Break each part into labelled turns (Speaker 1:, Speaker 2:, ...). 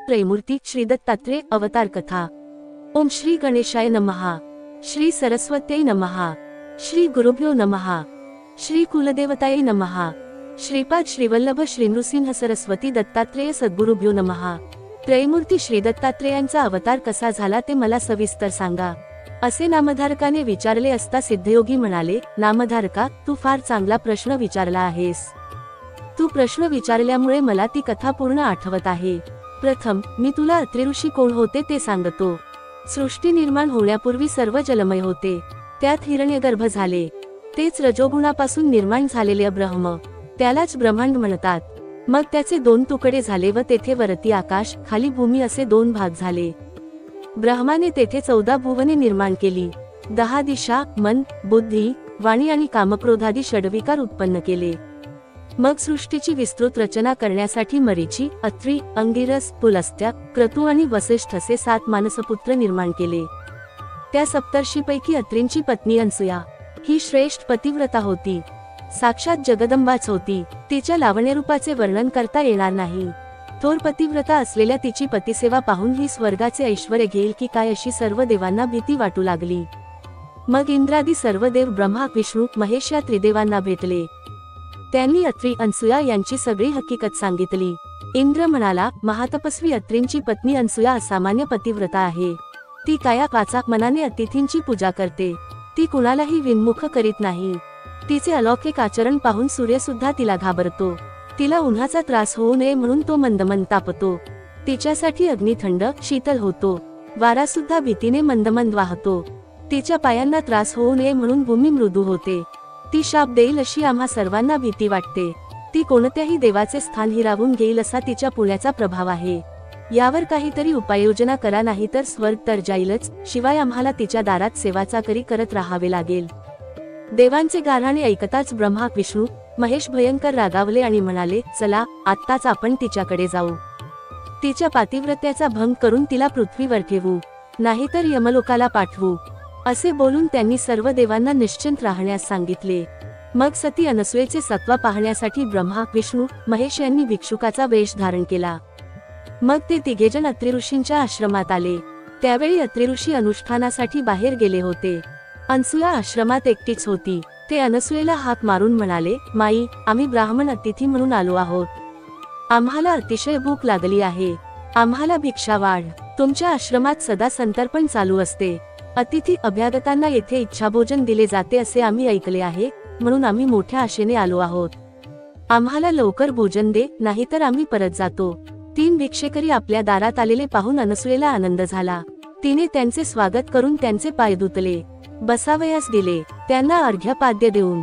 Speaker 1: त्रयमूर्ती श्री दत्तात्रेय अवतार कथा। ओम श्री गणेशाय नमः। श्री सरस्वत्यै नमः। श्री गुरुभ्यो नमः। श्री कुलदेवतायै नमः। श्रीपाद श्रीवल्लभ श्री नृसिंह सरस्वती दत्तात्रेय सद्गुरुभ्यो नमः। त्रयमूर्ती श्री दत्तात्रेयांचा अवतार कसा झाला ते मला सविस्तर सांगा, असे नामधारकाने विचारले असता सिद्धयोगी म्हणाले, नामधारका, तू फार चांगला प्रश्न विचारला आहेस। तू प्रश्न विचारल्यामुळे मला ती कथा पूर्ण आठवत आहे। प्रथम मी तुला अत्रि ऋषी कोण होते ते सांगतो। सृष्टी निर्माण होण्यापूर्वी सर्व जलमय होते, त्यात हिरण्यगर्भ झाले, तेच रजोगुणापासून निर्माण झालेले ब्रह्म, त्यालाच ब्रह्मांड म्हणतात। मग त्याचे दोन तुकडे झाले व तेथे वरती आकाश, खाली भूमी असे दोन भाग झाले। ब्रह्माने तेथे 14 भुवने निर्माण केली, 10 दिशा, मन, बुद्धी, वाणी आणि कामक्रोधादी षड्विकार उत्पन्न केले। मग सृष्टीची विस्तृत रचना करण्यासाठी मरीची, अत्रि, अंगिरस, पुलस्त्य, क्रतु आणि वसिष्ठ असे 7 मानसपुत्र निर्माण केले। त्या सप्तर्षीपैकी अत्रींची पत्नी अनसूया ही श्रेष्ठ पतिव्रता होती, साक्षात जगदंबाच होती। तिच्या लावण्यरूपाचे वर्णन करता येणार नाही। थोर पतिव्रता असलेल्या तिची पतिसेवा पाहून ही स्वर्गाचे ऐश्वर्य घेईल की काय अशी सर्व देवांना भीती वाटू लागली। मग इंद्रादी सर्व देव ब्रह्मा, विष्णू, महेश या त्रिदेवांना भेटले। त्यांनी अत्रि, अनसूया यांची सगळी हकीकत सांगितली। इंद्र म्हणाला, महातपस्वी अत्रींची पत्नी अनसूया असामान्य पतिव्रता आहे। ती काया वाचा मनाने अतिथींची पूजा करते, ती कुणालाही विनमुख करीत नाही। तिचे अलौकिक आचरण पाहून सूर्य सुद्धा तिला घाबरतो। तिला उन्हाचा त्रास होऊ नये म्हणून तो मंदमंद तापतो। तिच्यासाठी अग्नी थंड, शीतल होतो, वारा सुद्धा भीतीने मंदमंद वाहतो। तिच्या पायांना त्रास होऊ नये म्हणून भूमी मृदू होते। ती शाप देईल अशी आम्हा सर्वांना भीती वाटते। ती कोणत्याही देवाचे स्थान हिरावून घेईल असा तिच्या पुण्याचा प्रभाव आहे। यावर काहीतरी उपाययोजना करा, नाही तर स्वर्ग तर जाईलच, शिवाय आम्हाला तिच्या दारात सेवाचाकरी करत राहावे लागेल। देवांचे गाऱ्हाणे ऐकताच ब्रह्मा, विष्णू, महेश भयंकर रागावले आणि म्हणाले, चला आत्ताच आपण तिच्याकडे जाऊ। तिच्या पातिव्रत्याचा भंग करून तिला पृथ्वीवर ठेवू, नाहीतर यमलोकाला पाठवू। असे बोलून त्यांनी सर्व देवांना निश्चिंत राहण्यास सांगितले। मग सती अनसूयेचे सत्व पाहण्यासाठी ब्रह्मा, विष्णू, महेश यांनी भिक्षुकाचा वेश धारण केला। मग ते तिघेजण अत्रि ऋषींच्या आश्रमात आले। त्यावेळी अत्रि ऋषी अनुष्ठानासाठी बाहेर गेले होते। अनसूया आश्रमात एकटीच होती। ते अनसूयेला हाक मारून म्हणाले, माई, आम्ही ब्राह्मण अतिथी म्हणून आलो आहोत। आम्हाला अतिशय भूक लागली आहे, आम्हाला भिक्षा वाढ। तुमच्या आश्रमात सदा संतर्पण चालू असते, अतिथी अभ्यागतांना येथे इच्छाभोजन दिले जाते असे आम्ही ऐकले आहे, म्हणून आम्ही मोठ्या आशेने आलो आहोत। आम्हाला लवकर भोजन दे, नाहीतर आम्ही परत जातो। 3 भिक्षेकरी आपल्या दारात आलेले पाहून अनसूयेला आनंद झाला। तिने त्यांचे स्वागत करून त्यांचे पाय धुतले, बसावयास दिले, त्यांना अर्घ्यपाद्य देऊन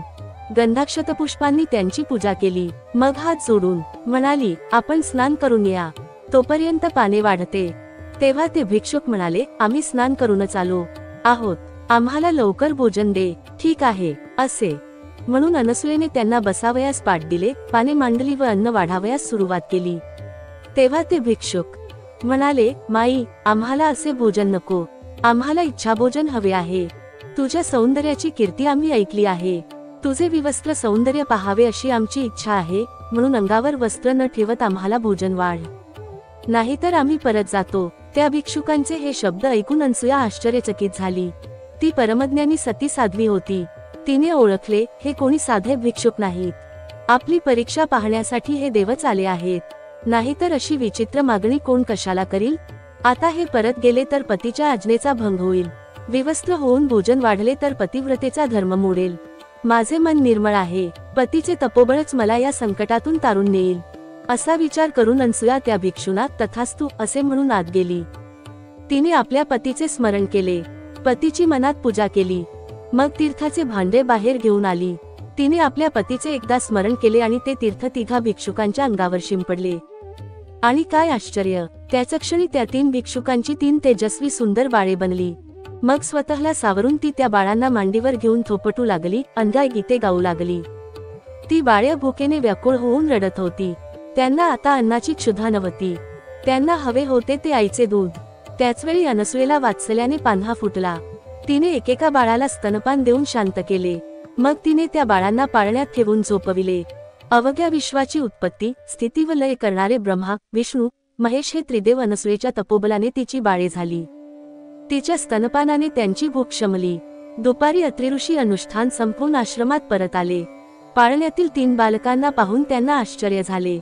Speaker 1: गंधाक्षत पुष्पांनी त्यांची पूजा केली। मग हात जोडून म्हणाली, आपण स्नान करून या, तोपर्यंत पाने वाढते। तेव्हा ते भिक्षुक म्हणाले, आम्ही स्नान करूनच आलो आहोत, आम्हाला लवकर भोजन दे। ठीक आहे असे म्हणून अनसूयेने त्यांना बसावयास पाठ दिले, पाने मांडली व अन्न वाढावयास सुरुवात केली। तेव्हा ते भिक्षुक म्हणाले, माई, आम्हाला असे भोजन नको, आम्हाला इच्छाभोजन हवे आहे। तुझ्या सौंदर्याची कीर्ती आम्ही ऐकली आहे, तुझे विवस्त्र सौंदर्य पाहावे अशी आमची इच्छा आहे, म्हणून अंगावर वस्त्र न ठेवत आम्हाला भोजन वाढ, नाहीतर आम्ही परत जातो। त्या भिक्षुकांचे हे शब्द ऐकून अनसूया आश्चर्यचकित झाली। ती परमज्ञानी सती साध्वी होती। तिने ओळखले, हे कोणी साधे भिक्षुक नाहीत, आपली परीक्षा पाहण्यासाठी हे देवच आले आहेत, नाहीतर अशी विचित्र मागणी कोण कशाला करील। आता हे परत गेले तर पतीच्या आज्ञेचा भंग होईल, विवस्त्र होऊन भोजन वाढले तर पतिव्रतेचा धर्म मोडेल। माझे मन निर्मळ आहे, पतीचे तपोबळच मला या संकटातून तारून नेईल। असा विचार करून अनसूया त्या भिक्षुना तथास्तु असे म्हणून आत गेली। तिने आपल्या पतीचे स्मरण केले, पतीची मनात पूजा केली। मग तीर्थाचे भांडे बाहेर घेऊन आली। तिने आपल्या पतीचे एकदा स्मरण केले आणि ते तीर्थ तिघा भिक्षुकांच्या अंगावर शिंपडले। आणि काय आश्चर्य, त्याच क्षणी त्या 3 भिक्षुकांची 3 तेजस्वी सुंदर बाळे बनली। मग स्वतःला सावरून ती त्या बाळांना मांडीवर घेऊन थोपटू लागली, अंगाई गीते गाऊ लागली। ती बाळे भुकेने व्याकुळ होऊन रडत होती। त्यांना आता अन्नाची क्षुधा नव्हती, त्यांना हवे होते ते आईचे दूध। त्याचवेळी अनसूयेला वात्सल्याने पान्हा फुटला। तिने एकेका बाळाला स्तनपान देऊन शांत केले। मग तिने त्या बाळांना पाळण्यात ठेवून झोपविले। अवघ्या विश्वाची उत्पत्ती, स्थिती व लय करणारे ब्रह्मा, विष्णू, महेश हे त्रिदेव अनसुयेच्या तपोबलाने तिची बाळे झाली. तिच्या स्तनपानाने त्यांची भूक शमली. दुपारी अत्रि ऋषी अनुष्ठान संपवून आश्रमात परत आले. पाळण्यातील 3 बालकांना पाहून त्यांना आश्चर्य झाले.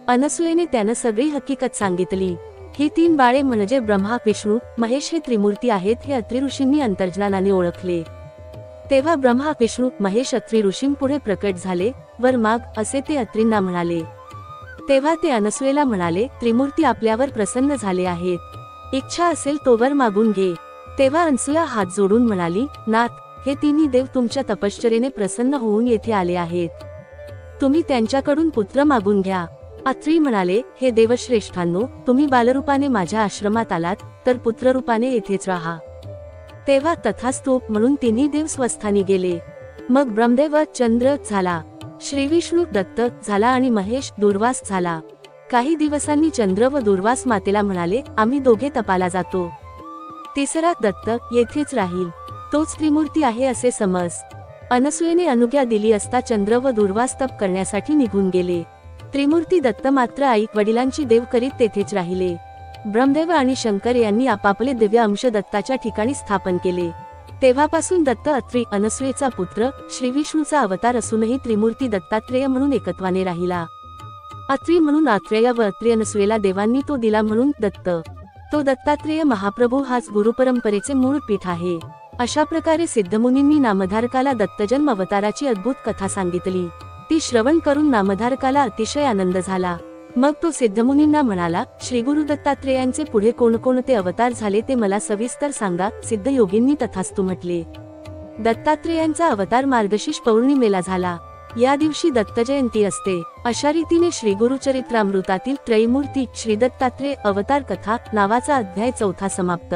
Speaker 1: अनसुयेने त्यांना सगळी हकीकत सांगितली. ही 3 बाळे म्हणजे ब्रह्मा, विष्णू, महेश हे त्रिमूर्ती आहेत हे अत्रि ऋषींनी अंतर्ज्ञानाने ओळखले. तेव्हा ब्रह्मा, विष्णू, महेश अत्रि ऋषींपुढे प्रकट झाले. वर माग असे ते अत्रींना म्हणाले. तेव्हा ते अनसुयेला म्हणाले, त्रिमूर्ती आपल्यावर प्रसन्न झाले आहेत. इच्छा असेल तोवर मागून घे. तेव्हा अनसुया हात जोडून म्हणाली, नाथ, हे तिन्ही देव तुमच्या तपश्चर्येने प्रसन्न होऊन येथे आले आहेत. तुम्ही त्यांच्याकडून पुत्र मागून घ्या. अत्रि म्हणाले, हे देवश्रेष्ठांनो, तुम्ही बालरूपाने माझ्या आश्रमात आलात तर पुत्ररूपाने येथेच राहा. तेव्हा तथास्तु म्हणून तिन्ही देव स्वस्थानी गेले. मग ब्रह्मदेव चंद्र झाला, श्रीविष्णू दत्त झाला आणि महेश दुर्वास झाला. काही दिवसांनी चंद्र व दुर्वास मातेला म्हणाले, आम्ही दोघे तपाला जातो. तिसरा दत्त येथेच राहील. तोच त्रिमूर्ती आहे असे समज. अनसुयेने अनुज्ञा दिली असता चंद्र व दुर्वास तप करण्यासाठी निघून गेले. त्रिमूर्ती दत्त मात्र आई वडिलांची देव करीत तेथेच राहिले. ब्रह्मदेव आणि शंकर यांनी आपापले दिव्य अंश दत्ताच्या ठिकाणी स्थापन केले. तेव्हापासून दत्त अत्रि अनसुयेचा पुत्र, श्रीविष्णूचा अवतार असूनही त्रिमूर्ती दत्तात्रेय म्हणून एकत्वाने राहिला. अत्रि म्हणून आत्रेय व अत्रि अनसुयेला देवांनी तो दिला म्हणून दत्त. तो दत्तात्रेय महाप्रभू हाच गुरुपरंपरेचे मूळ पीठ आहे. अशा प्रकारे सिद्धमुनींनी नामधारकाला दत्तजन्म अवताराची अद्भुत कथा सांगितली. ती श्रवण करून नामधारकाला अतिशय आनंद झाला. मग तो सिद्धमुनींना म्हणाला, श्री गुरु दत्तात्रेयांचे पुढे कोणकोणते अवतार झाले ते मला सविस्तर सांगा. सिद्ध योगींनी तथास्तु म्हटले. दत्तात्रेयांचा अवतार मार्गशीर्ष पौर्णिमेला झाला. या दिवशी दत्त जयंती असते. अशा रीतीने श्री गुरुचरित्रामृतातील त्रयीमूर्ती श्री दत्तात्रेय अवतार कथा नावाचा अध्याय 4 समाप्त.